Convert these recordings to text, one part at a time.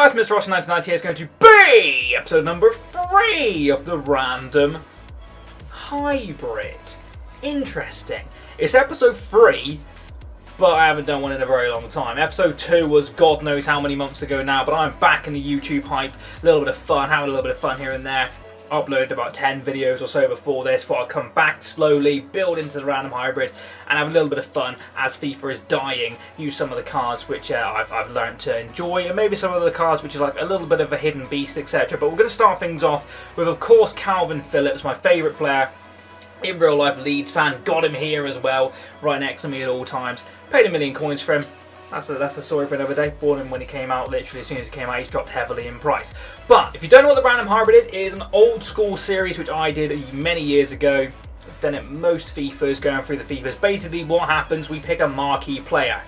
guys, Mr. Ross 1998 is going to be episode number 3 of the Random Hybrid. Interesting. It's episode 3, but I haven't done one in a very long time. Episode 2 was God knows how many months ago now, but I'm back in the YouTube hype. A little bit of fun, having a little bit of fun here and there. Uploaded about 10 videos or so before this, thought I'd come back slowly, build into the Random Hybrid, and have a little bit of fun as FIFA is dying. Use some of the cards which I've learned to enjoy, and maybe some of the cards which are like a little bit of a hidden beast, etc. But we're going to start things off with, of course, Kalvin Phillips, my favourite player. In real life, Leeds fan, got him here as well, right next to me at all times. Paid a million coins for him. That's the story for another day. Bought him when he came out, literally as soon as he came out, he's dropped heavily in price. But if you don't know what the Random Hybrid is, it is an old school series which I did many years ago. I've done it most FIFAs, going through the FIFAs. Basically what happens, we pick a marquee player.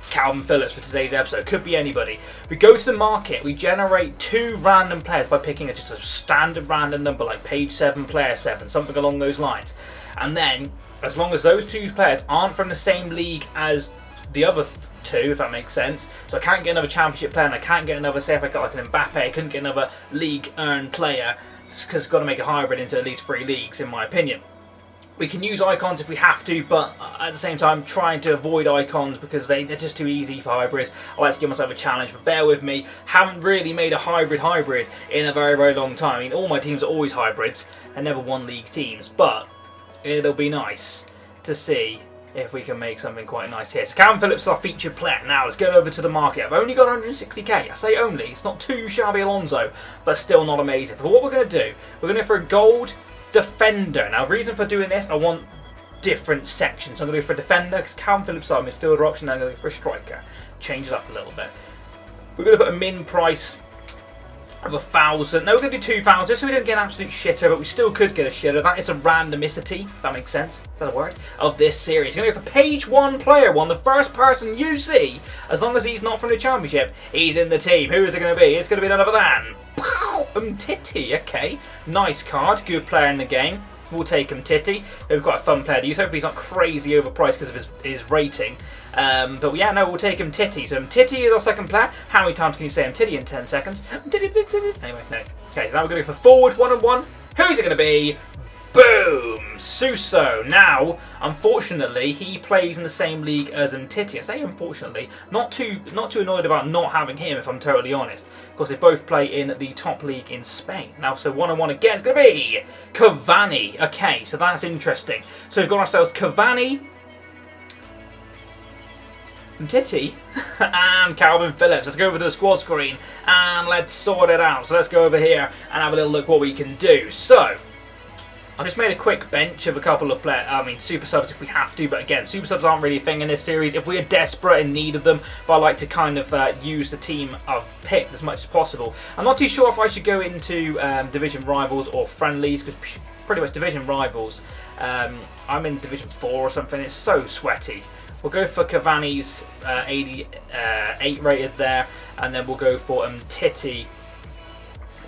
Kalvin Phillips for today's episode, could be anybody. We go to the market, we generate 2 random players by picking just a standard random number like page 7, player 7, something along those lines. And then, as long as those 2 players aren't from the same league as the other 2, if that makes sense. So I can't get another championship player, and I can't get another, say if I got like an Mbappe, I couldn't get another league earned player, because I've got to make a hybrid into at least 3 leagues, in my opinion. We can use icons if we have to, but at the same time trying to avoid icons because they're just too easy for hybrids. I like to give myself a challenge, but bear with me. Haven't really made a hybrid in a very, very long time. I mean, all my teams are always hybrids. They're never one league teams, but it'll be nice to see if we can make something quite nice here. So Kalvin Phillips is our featured player. Now let's get over to the market. I've only got 160k. I say only. It's not too shabby Alonso, but still not amazing. But what we're going to do, we're going to go for a gold defender. Now, the reason for doing this, I want different sections. So I'm going to go for a defender because Kalvin Phillips is our midfielder option. And I'm going to go for a striker. Change it up a little bit. We're going to put a min price of 1,000. No, we're going to do 2,000 just so we don't get an absolute shitter, but we still could get a shitter. That is a randomicity, if that makes sense. Is that a word? Of this series. We're going to go for page 1, player 1. The first person you see, as long as he's not from the championship, he's in the team. Who is it going to be? It's going to be none other than TOTY. Okay, nice card. Good player in the game. We'll take him, TOTY. We've got a fun player to use. Hopefully he's not crazy overpriced because of his rating. But yeah, no, we'll take him, TOTY. So TOTY is our second player. How many times can you say him TOTY in 10 seconds? Anyway, no. Okay, now we're going to go for forward 1-on-1. Who's it going to be? Boom! Suso. Now, unfortunately, he plays in the same league as TOTY. I say unfortunately, not too annoyed about not having him, if I'm totally honest. Of course, they both play in the top league in Spain. Now, so 1-on-1 again is going to be Cavani. Okay, so that's interesting. So we've got ourselves Cavani, TOTY, and Kalvin Phillips. Let's go over to the squad screen and let's sort it out. So let's go over here and have a little look what we can do. So I just made a quick bench of a couple of super subs if we have to, but again, super subs aren't really a thing in this series. If we're desperate in need of them, but I like to kind of use the team I've picked as much as possible. I'm not too sure if I should go into division rivals or friendlies, because pretty much division rivals, I'm in division 4 or something. It's so sweaty. We'll go for Cavani's 88 rated there, and then we'll go for TOTY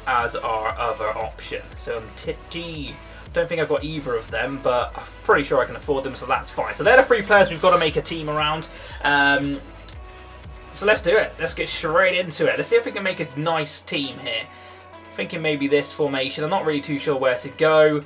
as our other option. So TOTY. Don't think I've got either of them, but I'm pretty sure I can afford them, so that's fine. So they're the 3 players we've got to make a team around. So let's do it. Let's get straight into it. Let's see if we can make a nice team here. Thinking maybe this formation. I'm not really too sure where to go.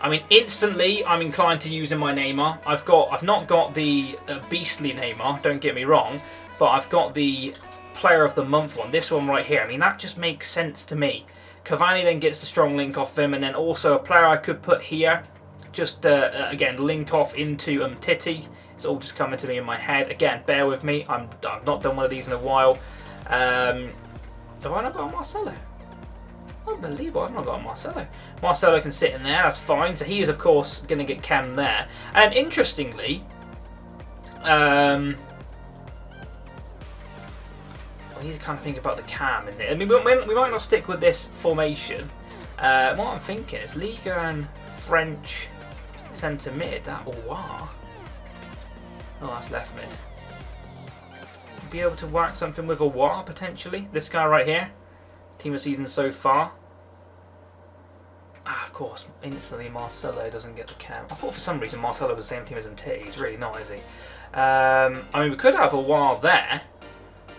I mean, instantly, I'm inclined to using my Neymar. I've not got the beastly Neymar, don't get me wrong, but I've got the player of the month one. This one right here. I mean, that just makes sense to me. Cavani then gets the strong link off him, and then also a player I could put here, just again link off into TOTY. It's all just coming to me in my head. Again, bear with me. I've not done one of these in a while. Have I not got Marcelo? Unbelievable, I've not got Marcelo. Marcelo can sit in there, that's fine. So he is, of course, going to get Cam there. And interestingly, I need to kind of think about the cam in there. I mean, we might not stick with this formation. What I'm thinking is Liga and French centre mid. That Aouar. Oh, that's left mid. Be able to work something with Aouar potentially. This guy right here. Team of season so far. Of course, instantly Marcelo doesn't get the cam. I thought for some reason Marcelo was the same team as TOTY. He's really not, is he? I mean, we could have Aouar there,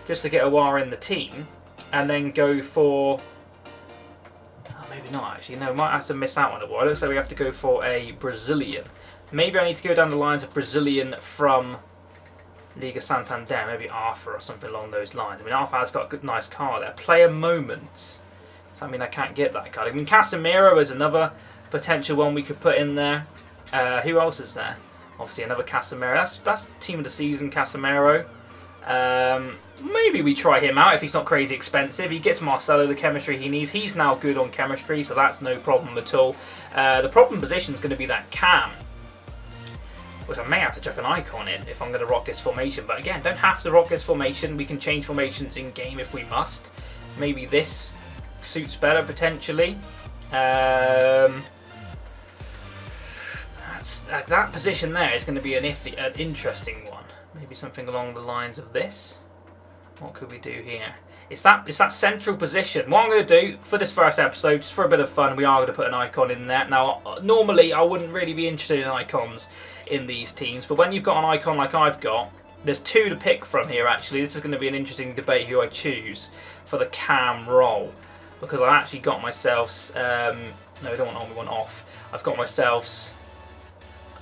just to get Aouar in the team. and then go for... Oh, maybe not actually. No, might have to miss out on a while. It looks like we have to go for a Brazilian. Maybe I need to go down the lines of Brazilian from Liga Santander. Maybe Arthur or something along those lines. I mean, Arthur has got a good, nice card there. Player moments. Does that mean I can't get that card? I mean, Casemiro is another potential one we could put in there. Who else is there? Obviously, another Casemiro. That's team of the season, Casemiro. Maybe we try him out if he's not crazy expensive. He gets Marcelo the chemistry he needs. He's now good on chemistry, so that's no problem at all. The problem position is going to be that cam, which I may have to chuck an icon in if I'm going to rock this formation. But again, don't have to rock this formation. We can change formations in game if we must. Maybe this suits better potentially. That position there is going to be an interesting one. Maybe something along the lines of this. What could we do here? It's that central position. What I'm going to do for this first episode, just for a bit of fun, we are going to put an icon in there. Now, normally I wouldn't really be interested in icons in these teams, but when you've got an icon like I've got, there's two to pick from here actually. This is going to be an interesting debate who I choose for the cam role, because I actually got myself... no, I don't want one off. I've got myself...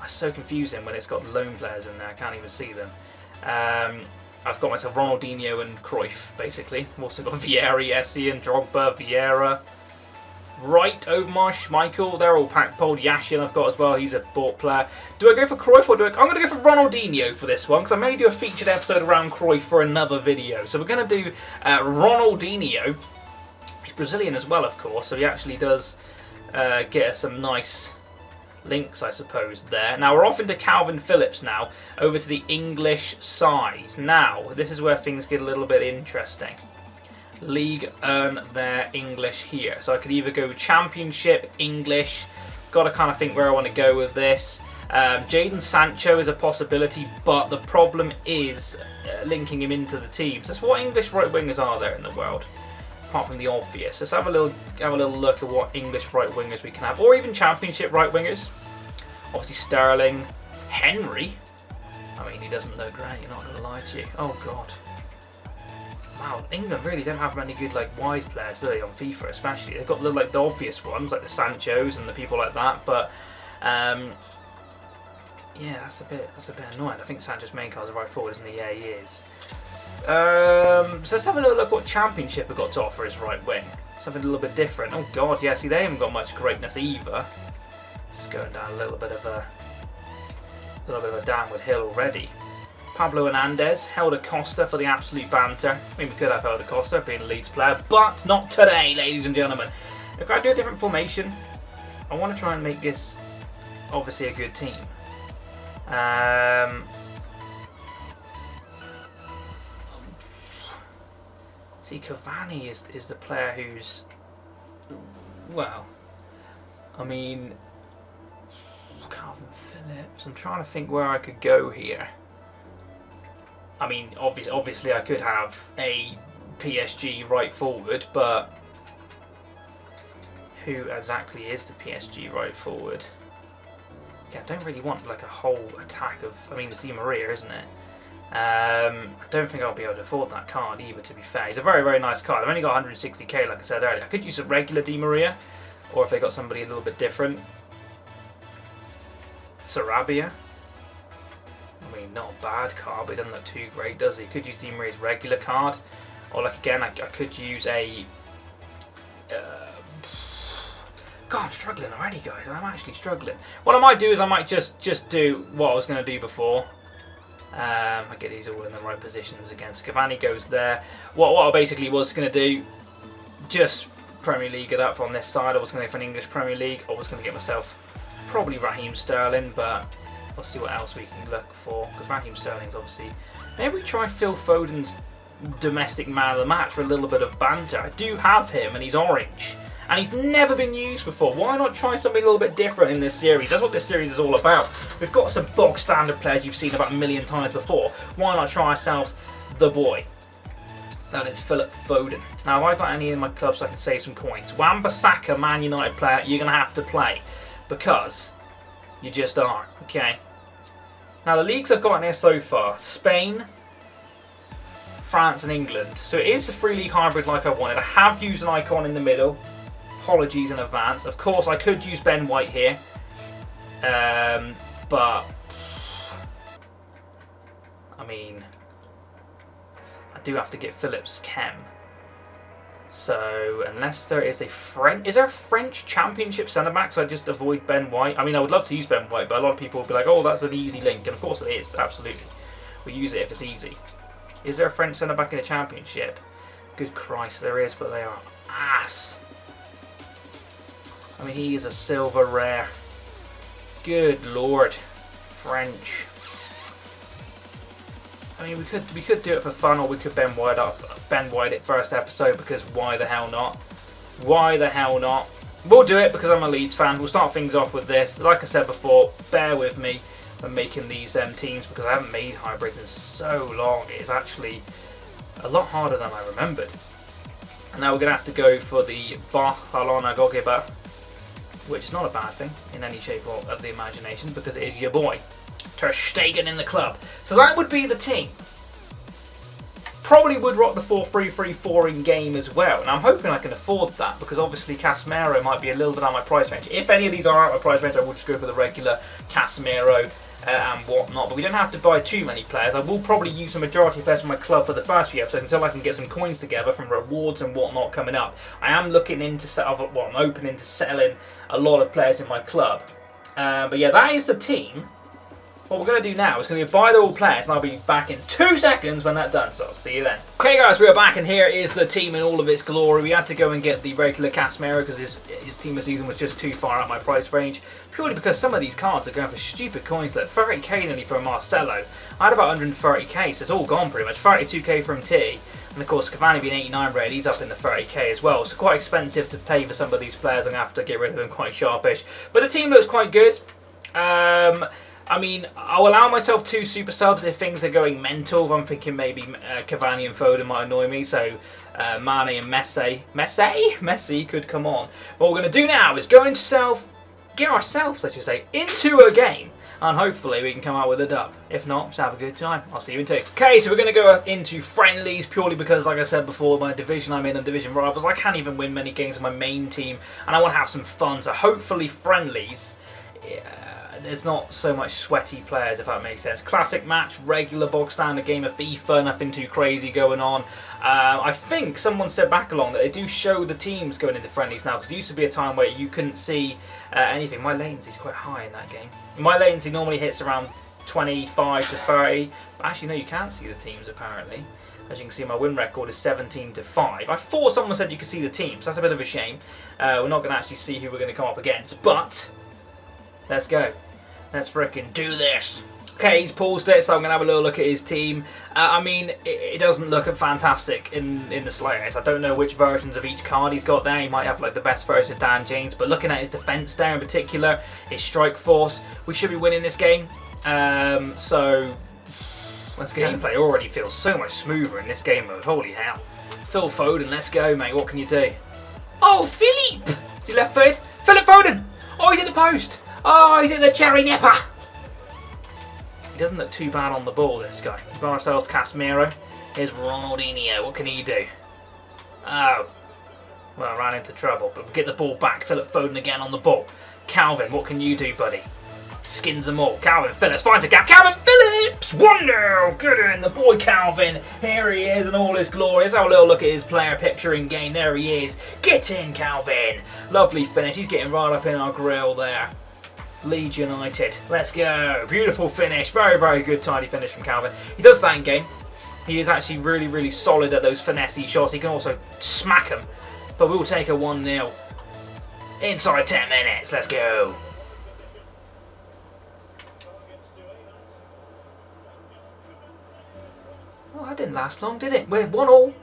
It's so confusing when it's got lone players in there. I can't even see them. I've got myself Ronaldinho and Cruyff, basically. I've also got Vieira, Essien, Drogba, Vieira, Wright, Omar, Schmeichel. They're all packed. Paul Yashin I've got as well. He's a bought player. Do I go for Cruyff or do I... I'm going to go for Ronaldinho for this one, because I may do a featured episode around Cruyff for another video. So we're going to do Ronaldinho. He's Brazilian as well, of course, so he actually does get us some nice... links, I suppose, there. Now we're off into Kalvin Phillips now, over to the English side. Now, this is where things get a little bit interesting. League earn their English here. So I could either go Championship, English. Got to kind of think where I want to go with this. Jadon Sancho is a possibility, but the problem is linking him into the team. So what English right wingers are there in the world? Apart from the obvious. Let's have a little look at what English right wingers we can have, or even Championship right wingers. Obviously Sterling, Henry. I mean, he doesn't look great. Not gonna lie to you. Oh god. Wow, England really don't have many good wide players, do they, on FIFA especially? They've got the obvious ones like the Sanchos and the people like that, but yeah, that's a bit annoying. I think Sancho's main card's a right forward, isn't he? Yeah, he is. So let's have a little look what Championship have got to offer as right wing. Something a little bit different. Oh god, yeah, see they haven't got much greatness either. Just going down a little bit of a downward hill already. Pablo Hernandez, Helder Costa for the absolute banter. I mean, we could have Helder Costa being a Leeds player, but not today, ladies and gentlemen. If I do a different formation, I want to try and make this obviously a good team. See, Cavani is the player who's, well, I mean, Kalvin Phillips. I'm trying to think where I could go here. I mean, obviously I could have a PSG right forward, but who exactly is the PSG right forward? Yeah, I don't really want a whole attack of. I mean, it's Di Maria, isn't it? I don't think I'll be able to afford that card either, to be fair. It's a very, very nice card. I've only got 160k, like I said earlier. I could use a regular Di Maria, or if they got somebody a little bit different. Sarabia. I mean, not a bad card, but it doesn't look too great, does he? Could use Di Maria's regular card. Or, again, I could use a... God, I'm struggling already, guys. I'm actually struggling. What I might do is I might just do what I was going to do before. I get these all in the right positions again. So Cavani goes there. What I basically was going to do, just Premier League it up on this side. I was going to go for an English Premier League. I was going to get myself probably Raheem Sterling, but we'll see what else we can look for. Because Raheem Sterling's obviously... Maybe we try Phil Foden's domestic man of the match for a little bit of banter. I do have him, and he's orange. And he's never been used before. Why not try something a little bit different in this series? That's what this series is all about. We've got some bog standard players you've seen about a million times before. Why not try ourselves the boy? That is Philip Foden. Now, have I got any in my club so I can save some coins? Wan-Bissaka, Man United player, you're going to have to play. Because you just are. Okay. Now, the leagues I've got in here so far. Spain, France and England. So it is a 3-league hybrid like I wanted. I have used an icon in the middle. Apologies in advance. Of course, I could use Ben White here. But, I mean, I do have to get Phillips Chem. So, unless there is a French... Is there a French Championship centre-back? So I just avoid Ben White. I mean, I would love to use Ben White, but a lot of people will be like, oh, that's an easy link. And of course it is, absolutely. We use it if it's easy. Is there a French centre-back in the Championship? Good Christ, there is, but they are ass. I mean, he is a silver rare. Good Lord. French. I mean, we could do it for fun, or we could Ben White it first episode, because why the hell not? Why the hell not? We'll do it because I'm a Leeds fan. We'll start things off with this. Like I said before, bear with me when making these teams, because I haven't made hybrids in so long. It's actually a lot harder than I remembered. And now we're going to have to go for the Barcelona goalkeeper, which is not a bad thing in any shape of the imagination, because it is your boy Ter Stegen in the club. So that would be the team. Probably would rock the 4-3-3-4 in game as well, and I'm hoping I can afford that, because obviously Casemiro might be a little bit out of my price range. If any of these are out of my price range, I will just go for the regular Casemiro and whatnot, but we don't have to buy too many players. I will probably use the majority of players from my club for the first few episodes until I can get some coins together from rewards and whatnot coming up. I am looking into I'm open into selling a lot of players in my club. But yeah, that is the team. What we're going to do now is going to buy the all players, and I'll be back in 2 seconds when that's done, so I'll see you then. Okay guys, we are back, and here is the team in all of its glory. We had to go and get the regular Casemiro because his team of season was just too far out my price range, purely because some of these cards are going for stupid coins. Look, 30k nearly for Marcelo. I had about 130k, so it's all gone pretty much. 32k from T, and of course Cavani being 89 red, he's up in the 30k as well, so quite expensive to pay for some of these players. I'm going to have to get rid of them quite sharpish, but the team looks quite good. I mean, I'll allow myself 2 super subs if things are going mental. I'm thinking maybe Cavani and Foden might annoy me, so Mane and Messi could come on. What we're going to do now is go into get ourselves, let's just say, into a game, and hopefully we can come out with a dub. If not, just have a good time. I'll see you in 2. Okay, so we're going to go into friendlies, purely because, like I said before, my division I'm in and division rivals, I can't even win many games with my main team, and I want to have some fun, so hopefully friendlies. It's not so much sweaty players, if that makes sense. Classic match, regular bog standard game of FIFA, nothing too crazy going on. I think someone said back along that they do show the teams going into friendlies now, because there used to be a time where you couldn't see anything. My latency's quite high in that game. My latency normally hits around 25 to 30, but actually no, you can't see the teams apparently. As you can see, my win record is 17-5. I thought someone said you could see the teams. That's a bit of a shame. We're not going to actually see who we're going to come up against, but let's go. Let's frickin' do this. Okay, he's paused it, so I'm going to have a little look at his team. I mean, it doesn't look fantastic in the slightest. I don't know which versions of each card he's got there. He might have like the best version of Dan James, but looking at his defence there in particular, his strike force, we should be winning this game. So, let's get gameplay. Already feels so much smoother in this game mode. Holy hell. Phil Foden, let's go, mate. What can you do? Oh, Philippe! Is he left foot? Philip Foden! Oh, he's in the post! Oh, he's in the cherry nipper! He doesn't look too bad on the ball, this guy. We've got ourselves Casemiro. Here's Ronaldinho. What can he do? Oh. Well, I ran into trouble, but we'll get the ball back. Philip Foden again on the ball. Kalvin, what can you do, buddy? Skins them all. Kalvin Phillips finds a gap. Kalvin Phillips! 1-0! Good in. The boy Kalvin. Here he is in all his glory. Let's have a little look at his player picture in game. There he is. Get in, Kalvin. Lovely finish. He's getting right up in our grill there. Leeds United. Let's go. Beautiful finish. Very, very good tidy finish from Kalvin. He does that in game. He is actually really, really solid at those finesse shots. He can also smack them. But we'll take a 1-0. Inside 10 minutes. Let's go. Oh, that didn't last long, did it? We're 1-1.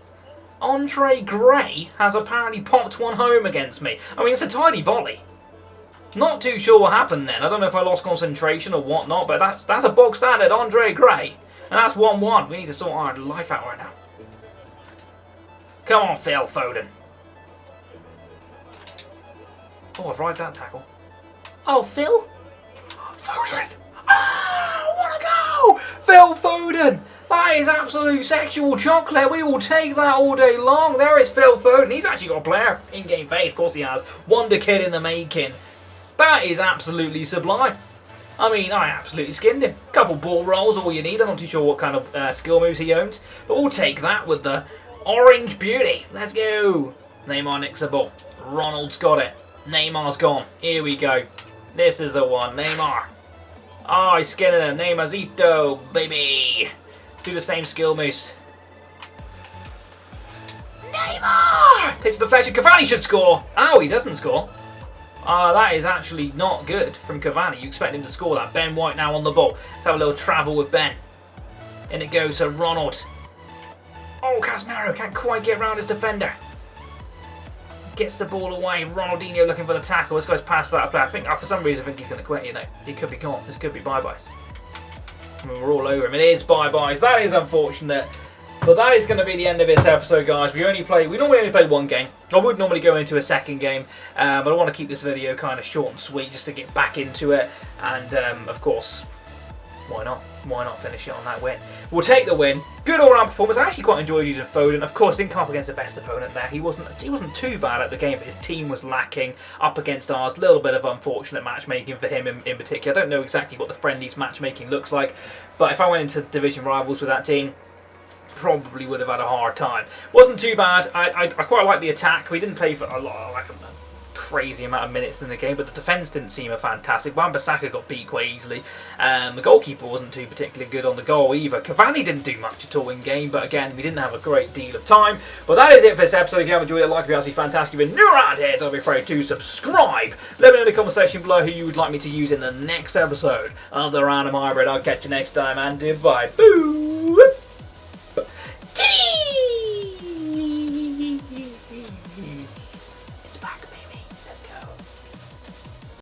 Andre Gray has apparently popped one home against me. I mean, it's a tidy volley. Not too sure what happened then. I don't know if I lost concentration or whatnot, but that's a bog standard Andre Gray. And that's 1-1. We need to sort our life out right now. Come on, Phil Foden. Oh, I've right that tackle. Oh, Phil? Foden! Oh, what a goal! Phil Foden! That is absolute sexual chocolate. We will take that all day long. There is Phil Foden. He's actually got a player in-game face. Of course he has. Wonder Kid in the making. That is absolutely sublime. I mean, I absolutely skinned him. Couple ball rolls, all you need. I'm not too sure what kind of skill moves he owns. But we'll take that with the orange beauty. Let's go. Neymar nicks the ball. Ronald's got it. Neymar's gone. Here we go. This is the one. Neymar. Oh, he's skinning him. Neymarzito, baby. Do the same skill moves. Neymar! Takes the deflection. Cavani should score. Oh, he doesn't score. That is actually not good from Cavani. You expect him to score that. Ben White now on the ball. Let's have a little travel with Ben. In it goes to Ronald. Oh, Casemiro can't quite get around his defender. Gets the ball away. Ronaldinho looking for the tackle. This guy's past that player. I think, for some reason, I think he's going to quit. You know, he could be gone. This could be bye-byes. I mean, we're all over him. It is bye-byes. That is unfortunate. But that is going to be the end of this episode, guys. We normally only play one game. I would normally go into a second game, but I want to keep this video kind of short and sweet just to get back into it. And, of course, why not? Why not finish it on that win? We'll take the win. Good all-round performance. I actually quite enjoyed using Foden. Of course, didn't come up against the best opponent there. He wasn't too bad at the game, but his team was lacking up against ours. A little bit of unfortunate matchmaking for him in particular. I don't know exactly what the friendlies matchmaking looks like, but if I went into division rivals with that team, probably would have had a hard time. Wasn't too bad. I quite like the attack. We didn't play for a lot, like a crazy amount of minutes in the game, but the defence didn't seem fantastic. Wan-Bissaka got beat quite easily. The goalkeeper wasn't too particularly good on the goal either. Cavani didn't do much at all in game, but again, we didn't have a great deal of time. But that is it for this episode. If you have enjoyed it, like if you're absolutely fantastic. If you're new around here, don't be afraid to subscribe. Let me know in the comment section below who you would like me to use in the next episode of the Random Hybrid. I'll catch you next time, and goodbye. Boo!